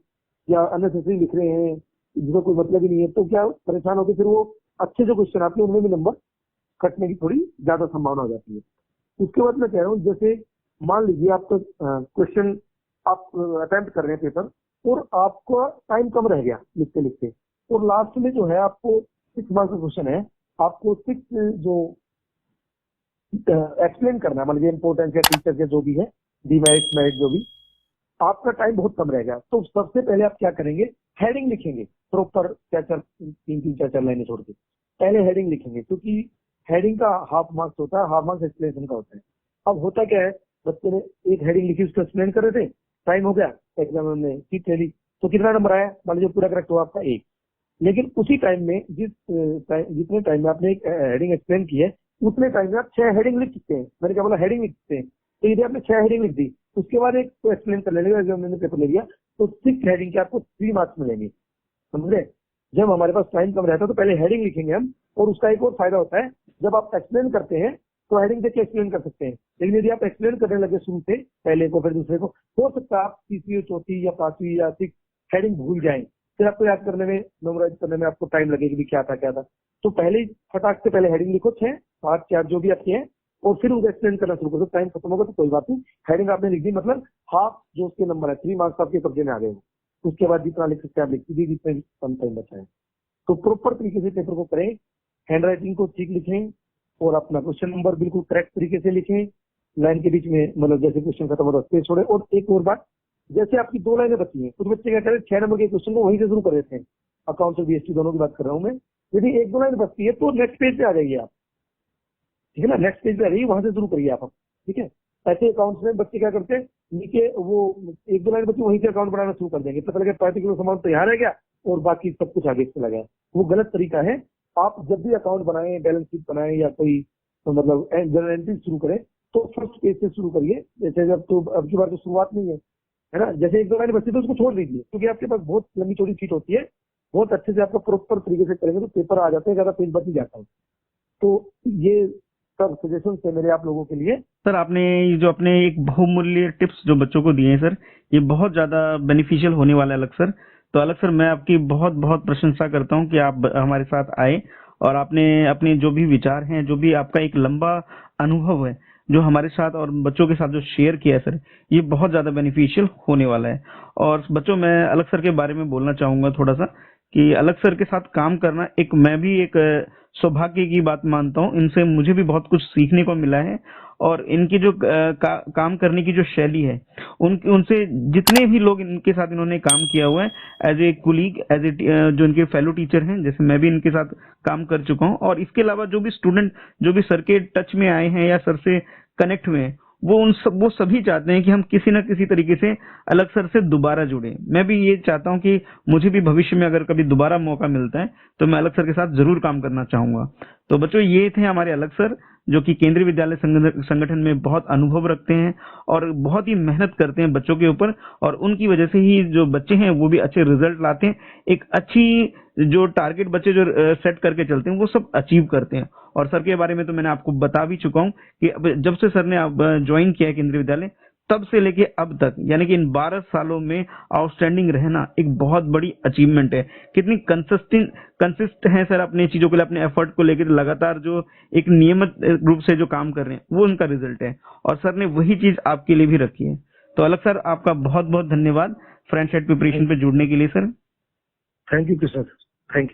या अननेसेसरी लिख रहे हैं जिसका कोई मतलब ही नहीं है, तो क्या परेशान होकर फिर वो अच्छे जो क्वेश्चन आते हैं उनमें भी नंबर कटने की थोड़ी ज्यादा संभावना हो जाती है। उसके बाद मैं कह रहा हूँ, जैसे मान लीजिए आपका क्वेश्चन आप अटेम्प्ट कर रहे हैं पेपर, और आपका टाइम कम रह गया लिखते लिखते, और लास्ट में जो है आपको 6 मार्क्स का क्वेश्चन है, आपको 6 जो एक्सप्लेन करना है, मान लीजिए इंपोर्टेंस या टीचर के जो भी है, डीमेरिट मेरिट जो भी, आपका टाइम बहुत कम रह गया, तो सबसे पहले आप क्या करेंगे, हेडिंग लिखेंगे प्रॉपर, 3-4 लाइनें छोड़ के पहले हेडिंग लिखेंगे, क्योंकि हेडिंग का हाफ मार्क्स होता है, हाफ मार्क्स एक्सप्लेनेशन का होता है। अब होता क्या है, बच्चे ने एक हेडिंग लिखी, उसको एक्सप्लेन कर रहे थे, टाइम हो गया, एग्जाम में सीट ले ली, तो कितना नंबर आया, मान लीजिए पूरा करेक्ट हुआ आपका 1। लेकिन उसी टाइम में जितने टाइम में आपने एक हेडिंग एक्सप्लेन की है, उतने टाइम में आप 6 हेडिंग लिख सकते हैं। मैंने क्या बोला, हेडिंग लिख सकते हैं। तो यदि आपने 6 हेडिंग लिख दी, उसके बाद एक को एक्सप्लेन कर लेने जब मैंने पेपर ले लिया, तो 6 हेडिंग के आपको 3 मार्क्स मिलेंगे, समझ रहे। जब हमारे पास टाइम कम रहता है तो पहले हेडिंग लिखेंगे हम, और उसका एक और फायदा होता है, जब आप एक्सप्लेन करते हैं तो हेडिंग देख के एक्सप्लेन कर सकते हैं। लेकिन यदि आप एक्सप्लेन करने लगे शुरू से, पहले को फिर दूसरे को, हो सकता है आप तीसरी, चौथी या 5वीं या 6 हेडिंग भूल जाएं, फिर आपको याद करने में, मेमोराइज करने में आपको टाइम लगेगा कि क्या था। तो पहले ही फटाक से पहले हेडिंग लिखो, 6, 5, 4 जो भी आपके हैं, और फिर उनको एक्सप्लेन करना शुरू करो। टाइम खत्म होगा तो कोई बात नहीं, हेडिंग आपने लिख दी, मतलब हाफ जो उसके नंबर है, 3 मार्क्स आपके कब्जे में आ गए। उसके बाद जितना लिख सकते हैं आप लिख दीजिए, जितने कम टाइम बचा है। तो प्रॉपर तरीके से पेपर को करें, हैंड राइटिंग को ठीक लिखें और अपना क्वेश्चन नंबर बिल्कुल करेक्ट तरीके से लिखें, लाइन के बीच में मतलब जैसे क्वेश्चन खत्म होता है स्पेस छोड़े। और एक और बात, जैसे आपकी 2 लाइनें बची हैं, कुछ बच्चे क्या करें 6 नंबर के क्वेश्चन को वहीं से शुरू कर देते हैं, अकाउंट और बीएसटी दोनों की बात कर रहा हूँ मैं। यदि 1-2 लाइन बचती है तो नेक्स्ट पेज पे आ जाइए आप, ठीक है ना, नेक्स्ट पेज पे आ जाइए, वहां से शुरू करिए आप, ठीक है। ऐसे अकाउंट्स में बच्चे क्या करते हैं, नीचे वो 1-2 लाइन बच्चे वहीं से अकाउंट बनाना शुरू कर देंगे, पता लगे पर्टिकुलर सामान तो यहाँ रह गया और बाकी सब कुछ आगे चला गया। वो गलत तरीका है। आप जब भी अकाउंट बनाएं, बैलेंस शीट बनाएं या कोई तो मतलब जनरल एंट्री शुरू करें तो फर्स्ट पेज से शुरू करिए। जैसे जब तो अब की बार तो शुरुआत नहीं है ना, जैसे 1-2 लाइन बचती है तो उसको छोड़ दीजिए, क्योंकि आपके पास बहुत लंबी चौड़ी शीट होती है, बहुत अच्छे से आपका प्रॉपर तरीके से करेंगे तो पेपर आ जाते हैं, ज्यादा पेज बच ही जाता है। तो ये सब सजेशन है मेरे आप लोगों के लिए। सर आपने ये जो अपने एक बहुमूल्य टिप्स जो बच्चों को दिए हैं सर, ये बहुत ज्यादा बेनिफिशियल होने वाला है अलग सर। तो अलग सर मैं आपकी बहुत बहुत प्रशंसा करता हूँ कि आप हमारे साथ आए और आपने अपने जो भी विचार हैं, जो भी आपका एक लंबा अनुभव है जो हमारे साथ और बच्चों के साथ जो शेयर किया है सर, ये बहुत ज्यादा बेनिफिशियल होने वाला है। और बच्चों मैं अलग सर के बारे में बोलना चाहूंगा थोड़ा सा कि अलग सर के साथ काम करना एक मैं भी एक सौभाग्य की बात मानता हूँ। इनसे मुझे भी बहुत कुछ सीखने को मिला है और इनकी जो काम करने की जो शैली है, उनसे जितने भी लोग इनके साथ इन्होंने काम किया हुआ है as a colleague, as a जो इनके फेलो टीचर हैं, जैसे मैं भी इनके साथ काम कर चुका हूँ, और इसके अलावा जो भी स्टूडेंट जो भी सर के टच में आए हैं या सर से कनेक्ट हुए हैं, वो सभी चाहते हैं कि हम किसी न किसी तरीके से अलग सर से दोबारा जुड़े। मैं भी ये चाहता हूं कि मुझे भी भविष्य में अगर कभी दोबारा मौका मिलता है तो मैं अलग सर के साथ जरूर काम करना चाहूंगा। तो बच्चों ये थे हमारे अलग सर, जो कि केंद्रीय विद्यालय संगठन में बहुत अनुभव रखते हैं और बहुत ही मेहनत करते हैं बच्चों के ऊपर, और उनकी वजह से ही जो बच्चे हैं वो भी अच्छे रिजल्ट लाते हैं। एक अच्छी जो टारगेट बच्चे जो सेट करके चलते हैं वो सब अचीव करते हैं। और सर के बारे में तो मैंने आपको बता भी चुका हूं कि जब से सर ने ज्वाइन किया है केंद्रीय विद्यालय, तब से लेके अब तक, यानी कि इन 12 सालों में आउटस्टैंडिंग रहना एक बहुत बड़ी अचीवमेंट है। कितनी कंसिस्ट है सर अपने चीजों के लिए, अपने एफर्ट को लेकर लगातार जो एक नियमित रूप से जो काम कर रहे हैं वो उनका रिजल्ट है, और सर ने वही चीज आपके लिए भी रखी है। तो अलग सर आपका बहुत बहुत धन्यवाद फ्रेंच एड प्रिपरेशन पे जुड़ने के लिए sir. Thank you sir, thank you.